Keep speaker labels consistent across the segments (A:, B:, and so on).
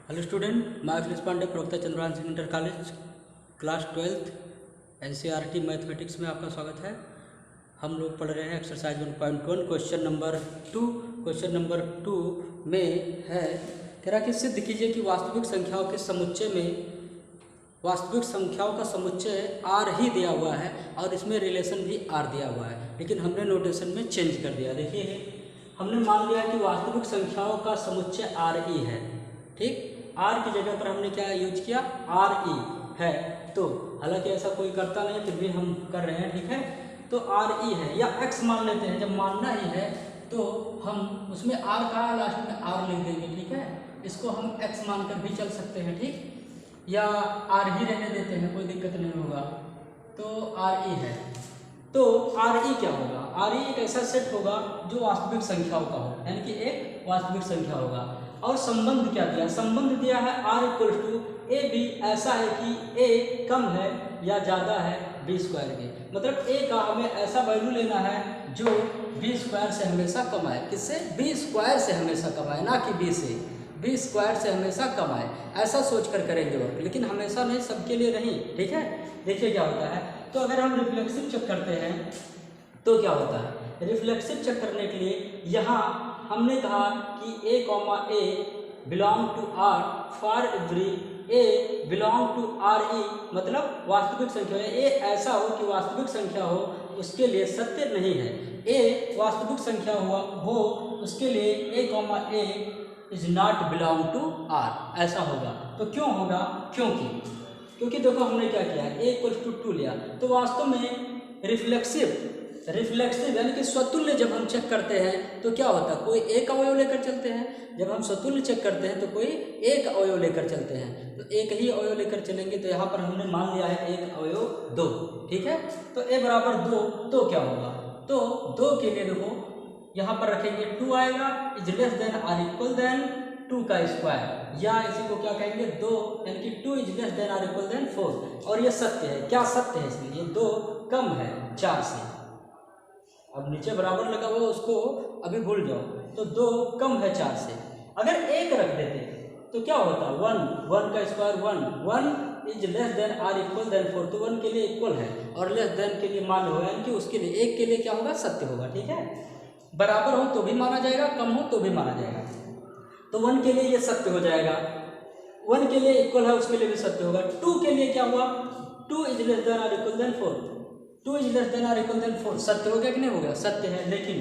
A: Hello student, मैं अखिलेश पांडे, प्रवक्ता Chandrabhan Singh inter college, class 12th NCERT mathematics में आपका स्वागत है। हम लोग पढ़ रहे हैं exercise 1.1 question number 2। Question number 2 में है कह रहा कि सिद्ध कीजिए कि वास्तविक संख्याओं के समुच्चय में वास्तविक संख्याओं का समुच्चय r ही दिया हुआ है और इसमें रिलेशन भी r दिया हुआ है, लेकिन हमने नोटेशन में चेंज कर दिया। देखिए, हमने मान लिया कि वास्तविक संख्याओं का समुच्चय r ही है। ठीक, r की जगह पर हमने क्या यूज किया, r e है। तो हालांकि ऐसा कोई करता नहीं, फिर भी हम कर रहे हैं। ठीक है, तो r e है या x मान लेते हैं। जब मानना ही है तो हम उसमें r का लास्ट में r लिख देंगे। ठीक है, इसको हम x मानकर भी चल सकते हैं। ठीक, या r ही रहने देते हैं, कोई दिक्कत नहीं होगा। तो r e है, तो r e क्या होगा, r e एक ऐसा सेट होगा जो वास्तविक संख्याओं का हो, यानी कि एक वास्तविक संख्या होगा। और संबंध क्या दिया, संबंध दिया है r equal to A B, ऐसा है कि a कम है या ज़्यादा है b स्क्वायर के। मतलब a का हमें ऐसा वैल्यू लेना है जो b स्क्वायर से हमेशा कम आए। किससे, b स्क्वायर से हमेशा कम आए, ना कि b से। b स्क्वायर से हमेशा कम आए, ऐसा सोच कर करेंगे वर्क, लेकिन हमेशा नहीं, सबके लिए नहीं। ठीक है, देखिए क्या होता है। तो अगर हम रिफ्लेक्सिव चेक करते हैं तो क्या होता है। रिफ्लेक्सिव चेक करने के लिए यहाँ हमने कहा कि a, belong to r for every a belong to r e, मतलब वास्तविक संख्या है। a ऐसा हो कि वास्तविक संख्या हो, उसके लिए सत्य नहीं है। a वास्तविक संख्या हो उसके लिए a is not belong to r, ऐसा होगा। तो क्यों होगा, क्योंकि देखो हमने क्या किया, a इक्वल टू 2 लिया। तो वास्तव में रिफ्लेक्सिव यानी कि स्वतुल्य जब हम चेक करते हैं तो क्या होता है, कोई एक अवयव लेकर चलते हैं। जब हम स्वतुल्य चेक करते हैं तो कोई एक अवयव लेकर चलते हैं। तो एक ही अवयव लेकर चलेंगे, तो यहाँ पर हमने मान लिया है एक अवयव 2। ठीक है, तो a बराबर 2, तो क्या होगा, तो 2 के लिए देखो यहाँ पर रखेंगे 2 आएगा, is less than or equal than 2 का स्क्वायर, या इसी को क्या कहेंगे 2, यानी कि 2 is less than or equal than 4। और ये सत्य है, क्या सत्य है, इसलिए 2 कम है 4 से। अब नीचे बराबर लगा हुआ उसको अभी भूल जाओ। तो 2 कम है 4 से। अगर 1 रख देते तो क्या होता, 1 का square 1 is less than or equal than 4। तो 1 के लिए इक्वल है और लेस देन के लिए मान होगा, यानी कि उसके लिए 1 के लिए क्या होगा, सत्य होगा। ठीक है, बराबर हो तो भी माना जाएगा, कम हो तो भी माना जाएगा। तो 1 के लिए ये सत्य हो जाएगा, 1 के लिए इक्वल है उसके लिए भी सत्य होगा। 2 के लिए क्या हुआ, 2 is less than or equal than 4, 2 is less than or equal than 4, सत्य हो गया कि नहीं हो गया, सत्य है। लेकिन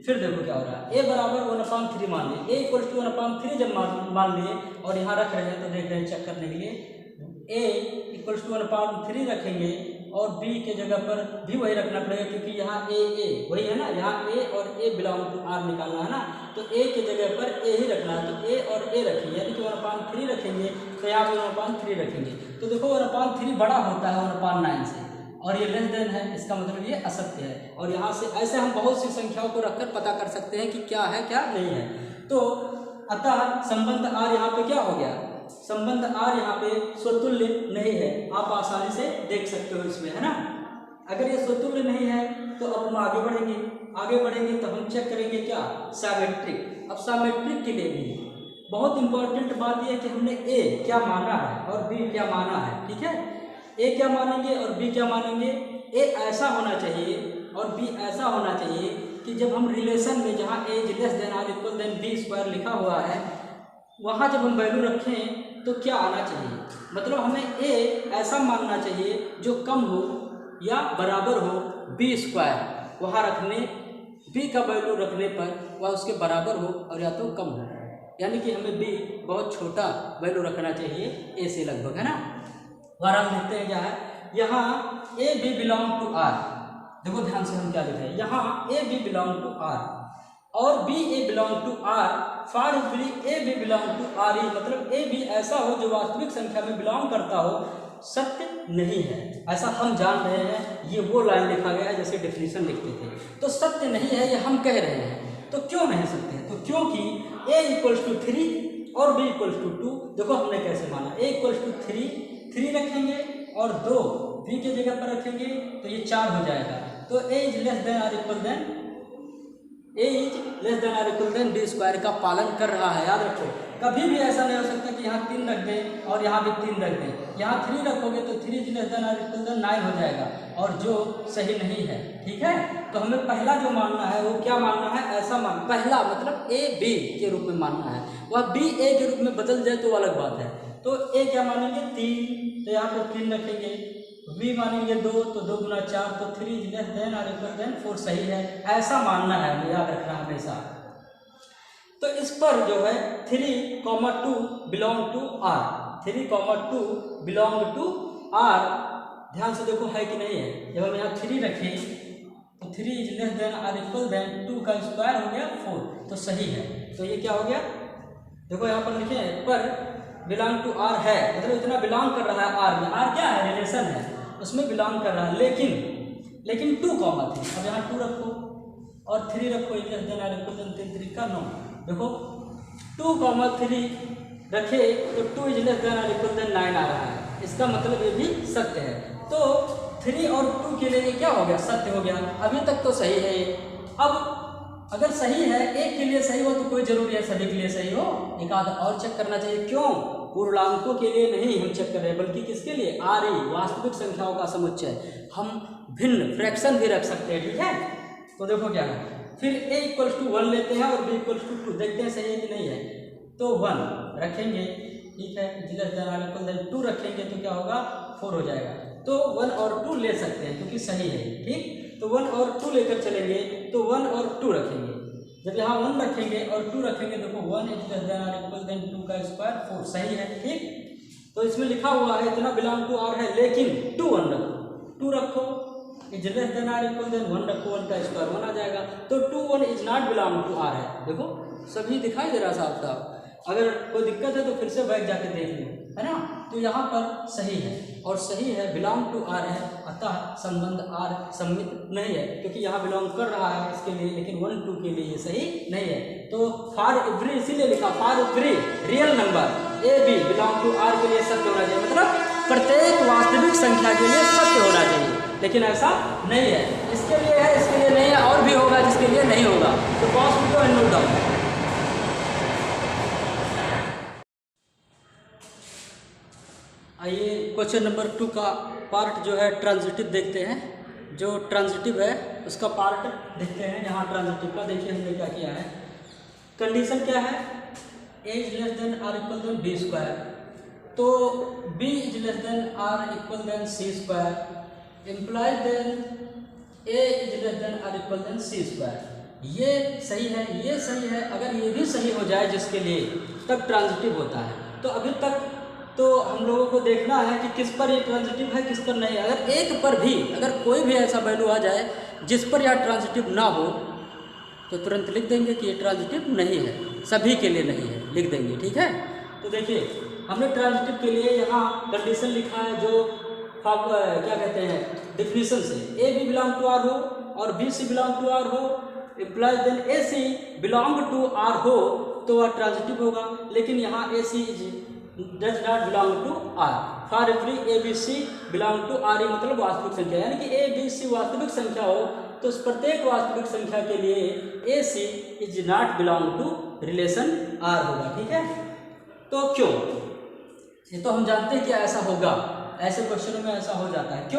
A: फिर देखो क्या हो रहा है, a बराबर 1/3 मान लिए, a इक्वल टू 1/3 जब मान लिए और यहाँ रख रहे हैं तो देख रहे हैं चेक करने के लिए a इक्वल टू 1/3 रखेंगे और b के जगह पर भी वही रखना पड़ेगा, क्योंकि यहाँ a वही है ना, यहाँ a और a बिलोंग टू r निकालना है ना। तो a के जगह पर a ही रखना है, तो a और a रखेंगे, यानी कि 1/3 रखेंगे, तो यहाँ पे 1/3 रखेंगे। तो देखो 1/3 बड़ा होता है 1/9 से, और ये लेस देन है, इसका मतलब ये असत्य है। और यहाँ से ऐसे हम बहुत सी संख्याओं को रखकर पता कर सकते हैं कि क्या है क्या नहीं है। तो अतः संबंध r यहाँ पे क्या हो गया, संबंध r यहाँ पे स्वतुल्य नहीं है। आप आसानी से देख सकते हो इसमें, है ना। अगर ये स्वतुल्य नहीं है तो अब हम आगे बढ़ेंगे तो हम चेक करेंगे क्या, साइमेट्रिक। अब साइमेट्रिक के लिए भी बहुत इंपॉर्टेंट बात यह है कि हमने a क्या माना है और b क्या माना है। ठीक है, a क्या मानेंगे और b क्या मानेंगे। a ऐसा होना चाहिए और b ऐसा होना चाहिए कि जब हम रिलेशन में जहाँ a is less than or equal than b square लिखा हुआ है, वहाँ जब हम वैल्यू रखें तो क्या आना चाहिए, मतलब हमें a ऐसा मानना चाहिए जो कम हो या बराबर हो b स्क्वायर। वहाँ रखने b का वैल्यू रखने पर वह उसके बराबर हो और या तो कम हो, यानी कि हमें b बहुत छोटा वैल्यू रखना चाहिए a से लगभग, है ना। वहाँ हम देखते हैं क्या है, यहाँ a b belong to r। देखो ध्यान से हम क्या लिखते हैं, यहाँ a b belong to r और b a belong to r for every a b belong to r e, मतलब a b ऐसा हो जो वास्तविक संख्या में बिलोंग करता हो, सत्य नहीं है, ऐसा हम जान रहे हैं। ये वो लाइन लिखा गया है जैसे डेफिनेशन लिखते थे, तो सत्य नहीं है ये हम कह रहे हैं। तो क्यों नहीं सकते हैं, तो क्योंकि a इक्वल्स टू 3 और b इक्वल्स टू 2। देखो हमने कैसे माना, a इक्वल्स टू 3 रखेंगे और 2 b के जगह पर रखेंगे तो ये 4 हो जाएगा। तो a is less than or equal than A is less than और इक्वल देन बी स्क्वायर का पालन कर रहा है। याद रखो, कभी भी ऐसा नहीं हो सकता कि यहाँ 3 रख दें और यहाँ भी 3 रख दें। यहाँ 3 रखोगे तो 3 इज लेस देन और इक्वल देन 9 हो जाएगा, और जो सही नहीं है। ठीक है, तो हमें पहला जो मानना है वो क्या मानना है, ऐसा मान, पहला मतलब ए बी के रूप में मानना है। वह बी ए के रूप में बदल जाए तो अलग बात है। तो ए क्या मानेंगे 3, तो यहाँ पर 3 रखेंगे। बी मानेंगे 2, तो 2 गुना 4, तो 3 इज लेस देन और इक्वल देन 4 सही है। ऐसा मानना है, हमें याद रखना हमेशा। तो इस पर जो है 3,2 belong to R, 3,2 belong to R. ध्यान से देखो है कि नहीं है। जब हम यहाँ 3 रखें तो 3 इज लेस देन और इक्वल देन 2 का स्क्वायर हो गया 4, तो सही है। तो ये क्या हो गया, देखो यहाँ पर लिखे पर बिलोंग टू आर है, मतलब इतना बिलोंग कर रहा है आर में। आर क्या है, रिलेशन है, उसमें बिलोंग कर रहा है। लेकिन 2 कॉमा 3, अब यहाँ 2 रखो और 3 रखो, इज लेस देन और इक्वल देन 3 3 का 9। देखो 2 कॉमा 3 रखे तो 2 इज लेस देन और इक्वल देन 9 आ रहा है। इसका मतलब ये भी सत्य है। तो 3 और 2 के लिए ये क्या हो गया, सत्य हो गया। अभी तक तो सही है। अब अगर सही है, एक के लिए सही हो तो कोई जरूरी है सभी के लिए सही हो, एक आधा और चेक करना चाहिए। क्यों, पूर्णांकों के लिए नहीं हम चेक कर रहे हैं, बल्कि किसके लिए, आर ई वास्तविक संख्याओं का समुच्चय। हम भिन्न फ्रैक्शन भी रख सकते हैं। ठीक है, तो देखो क्या है, फिर a इक्वल्स टू 1 लेते हैं और b इक्वल्स टू 2, देखते हैं सही है कि नहीं है। तो 1 रखेंगे, ठीक है, लेस देन और इक्वल देन 2 रखेंगे तो क्या होगा, 4 हो जाएगा। तो 1 और 2 ले सकते हैं क्योंकि सही है। ठीक, तो 1 और 2 लेकर चलेंगे तो 1 और 2 रखेंगे। जब यहाँ 1 रखेंगे और 2 रखेंगे, देखो 1 इज लेस देन और इक्वल देन 2 का स्क्वायर 4, सही है। ठीक, तो इसमें लिखा हुआ है इतना बिलोंग टू आर है, लेकिन 2 1 रखो, 2 रखो इज लेस देन और इक्वल देन 1 रखो, 1 का स्क्वायर 1 आ जाएगा। तो 2 1 is not belong to R है। देखो सभी दिखाई दे रहा साफ साफ। अगर कोई दिक्कत है तो फिर से बैठ जाके देख लो, है ना। तो यहाँ पर सही है, और सही है, बिलोंग टू आर है, अतः संबंध आर सम्मित नहीं है, क्योंकि यहाँ बिलोंग कर रहा है इसके लिए, लेकिन 1 2 के लिए ये सही नहीं है। तो फॉर एवरी, इसीलिए लिखा for every real number A B belong to R के लिए सत्य होना चाहिए, मतलब प्रत्येक वास्तविक संख्या के लिए सत्य होना चाहिए। लेकिन ऐसा नहीं है, इसके लिए है, इसके लिए नहीं है, और भी होगा जिसके लिए नहीं होगा। तो pause video and note down. आइए क्वेश्चन नंबर 2 का पार्ट जो है ट्रांजिटिव देखते हैं। जो ट्रांजिटिव है उसका पार्ट देखते हैं। यहाँ ट्रांजिटिव का देखिए हमने क्या किया है। कंडीशन क्या है, A is less than or equal then B square, तो B is less than or equal then C square, implies then A is less than or equal then C square. ये सही है, ये सही है। अगर ये भी सही हो जाए जिसके लिए, तब ट्रांजिटिव होता है। तो अभी तक तो हम लोगों को देखना है कि किस पर ये ट्रांजिटिव है, किस पर नहीं। अगर एक पर भी, अगर कोई भी ऐसा वैल्यू आ जाए जिस पर यह ट्रांजिटिव ना हो, तो तुरंत लिख देंगे कि ये ट्रांजिटिव नहीं है, सभी के लिए नहीं है, लिख देंगे। ठीक है, तो देखिए हमने ट्रांजिटिव के लिए यहाँ कंडीशन लिखा है, जो क्या कहते हैं डिफिनीशन से, A B belong to R हो और B C belong to R हो, implies then A C belong to R हो, तो वह ट्रांजिटिव होगा। लेकिन यहाँ A C does not belong to R. For every A B C belong to R, ये मतलब वास्तविक संख्या, यानी कि ए बी सी वास्तविक संख्या हो तो उस प्रत्येक वास्तविक संख्या के लिए A C is not belong to relation R होगा। ठीक है, तो क्यों, ये तो हम जानते हैं कि ऐसा होगा, ऐसे क्वेश्चनों में ऐसा हो जाता है।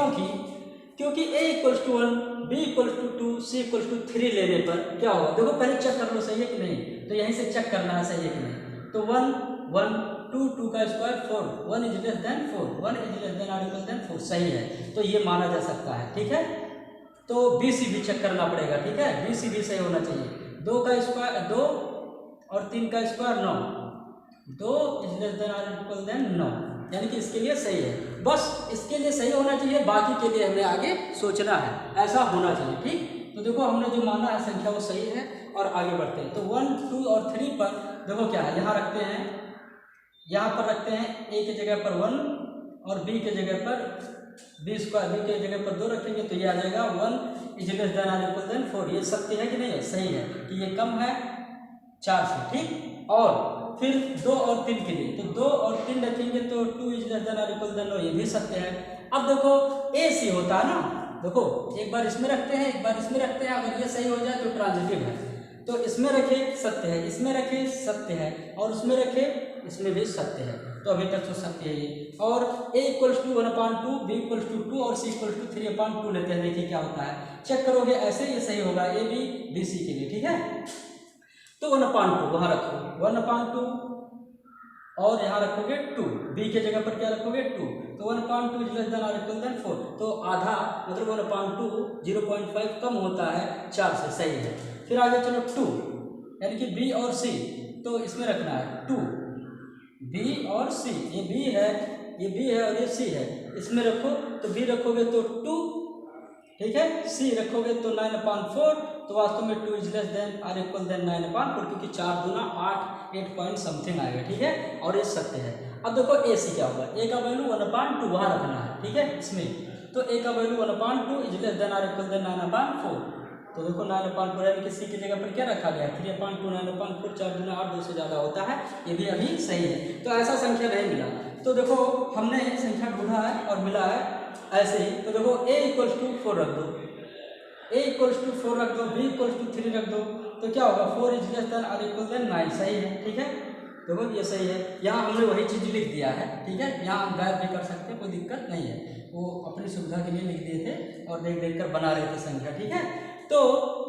A: क्योंकि A equals to 1, B equals to 2, C equals to 3 लेने पर क्या होगा, देखो पहले चेक कर लो सही है कि नहीं। तो यहीं से चेक करना है सही है कि नहीं। तो 1 1 2 2 का square 4, 1 is less then 4, 1 is less than और इक्वल देन 4, सही है। तो ये माना जा सकता है। ठीक है, तो बी सी भी चेक करना पड़ेगा। ठीक है, बी सी भी सही होना चाहिए। 2 का स्क्वायर 2 और 3 का स्क्वायर 9, 2 इज लेस देन और इक्वल देन 9, यानी कि इसके लिए सही है। बस इसके लिए सही होना चाहिए, बाकी के लिए हमें आगे सोचना है, ऐसा होना चाहिए। ठीक, तो देखो हमने जो माना है संख्या वो सही है, और आगे बढ़ते हैं। तो 1 2 और 3 पर देखो क्या है, यहाँ रखते हैं, यहाँ पर रखते हैं ए के जगह पर 1 और बी के जगह पर बी स्क्वायर, बी के जगह पर 2 रखेंगे तो ये आ जाएगा 1 इज लेस देन और इक्वल देन 4। ये सत्य है कि नहीं है, सही है कि ये कम है 4 से। ठीक, और फिर 2 और 3 के लिए, तो 2 और 3 रखेंगे तो 2 इज लेस देन और इक्वल देन 9, ये भी सत्य है। अब देखो ए सी होता है ना, देखो एक बार इसमें रखते हैं, एक बार इसमें रखते हैं, अगर ये सही हो जाए तो ट्रांजिटिव है। तो इसमें रखे सत्य है, इसमें रखे सत्य है, और उसमें रखे इसमें भी सत्य है। तो अभी तक तो सत्य है ये। और a equals to 1/2, b equals to 2 और c इक्वल्स टू 3/2 लेते हैं। देखिए क्या होता है, चेक करोगे ऐसे ये सही होगा a b b c के लिए, ठीक है। तो 1/2 वहाँ रखो 1/2 और यहाँ रखोगे 2, b के जगह पर क्या रखोगे 2, तो 1/2 इज लेस देन और इक्वल देन 4, तो आधा मतलब 1/2 0.5 कम होता है 4 से, सही है। फिर आगे चलो 2 यानी कि b और c, तो इसमें रखना है 2 b और c, ये b है, ये b है और ये c है, इसमें रखो तो b रखोगे तो 2, ठीक है, c रखोगे तो 9/4, तो वास्तव में 2 इज लेस देन और इक्वल देन 9/4, क्योंकि 4 दूना 8 पॉइंट समथिंग आएगा, ठीक है, और ये सत्य है। अब देखो ए सी क्या होगा, ए का वैल्यू 1/2 वहाँ रखना है, ठीक है, इसमें तो ए का वैल्यू 1/2 इज लेस देन और इक्वल देन 9/4, तो देखो 9/4 यानी कि सी की जगह पर क्या रखा गया 3/2 9/4, 4 दूना 8, 2 से ज़्यादा होता है, ये भी अभी सही है। तो ऐसा संख्या नहीं मिला, तो देखो हमने संख्या ढूंढा है और मिला है ऐसे ही। तो देखो a इक्वल्स टू 4 रख दो, a इक्वल्स टू 4 रख दो, b इक्वल्स टू 3 रख दो, तो क्या होगा 4 इज लेस देन और इक्वल देन 9, सही है, ठीक है। देखो ये सही है, यहाँ हमने वही चीज़ लिख दिया है, ठीक है, यहाँ हम गायब भी कर सकते हैं, कोई दिक्कत नहीं है, वो अपनी सुविधा के लिए लिख दिए थे और देख देख कर बना रहे थे संख्या, ठीक है। तो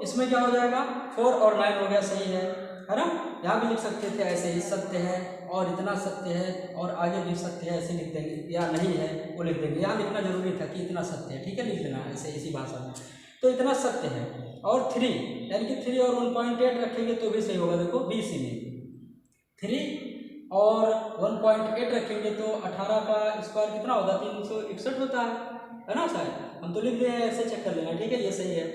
A: इसमें क्या हो जाएगा 4 और 9 हो गया, सही है ना। यहाँ भी लिख सकते थे ऐसे ही सत्य है और इतना सत्य है और आगे भी सत्य है, ऐसे लिख देंगे, या नहीं है वो लिख देंगे, यहाँ लिखना जरूरी था कि इतना सत्य है, ठीक है, लिख देना ऐसे इसी भाषा में। तो इतना सत्य है और 3 यानी कि 3 और 1.8 रखेंगे तो भी सही होगा। देखो बी सी में 3 और 1.8 रखेंगे तो 18 का स्क्वायर कितना होगा 361 होता है ना, शायद हम तो लिख दिए हैं, ऐसे चेक कर लेना, ठीक है, ये सही है।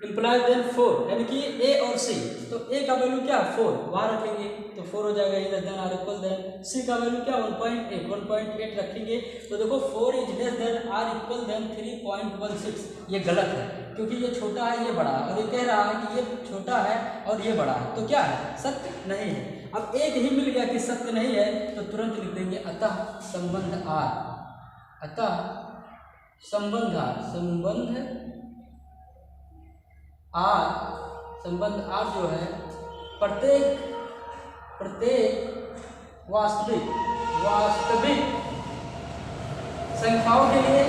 A: इम्प्लाइज देन 4 यानी कि ए और सी, तो ए का वैल्यू क्या 4 वहाँ रखेंगे तो 4 हो जाएगा, इज लेस देन और इक्वल देन, सी का वैल्यू क्या 1.8 रखेंगे, तो देखो 4 इज लेस देन और इक्वल देन 3.16, ये गलत है क्योंकि ये छोटा है ये बड़ा है, और ये कह रहा है कि ये छोटा है और ये बड़ा है, तो क्या है सत्य नहीं है। अब एक ही मिल गया कि सत्य नहीं है तो तुरंत लिख देंगे अतः संबंध आर, अतः संबंध आर, संबंध आर जो है प्रत्येक वास्तविक संख्याओं के लिए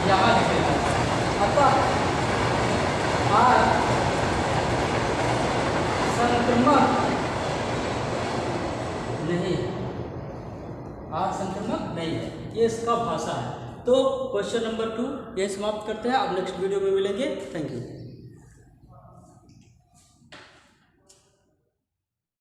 A: यहाँ लिखेगा अतः आर संक्रमक नहीं है, आर संक्रमक नहीं है, ये इसका भाषा है। तो क्वेश्चन नंबर 2 ये समाप्त करते हैं, अब नेक्स्ट वीडियो में मिलेंगे। Thank you.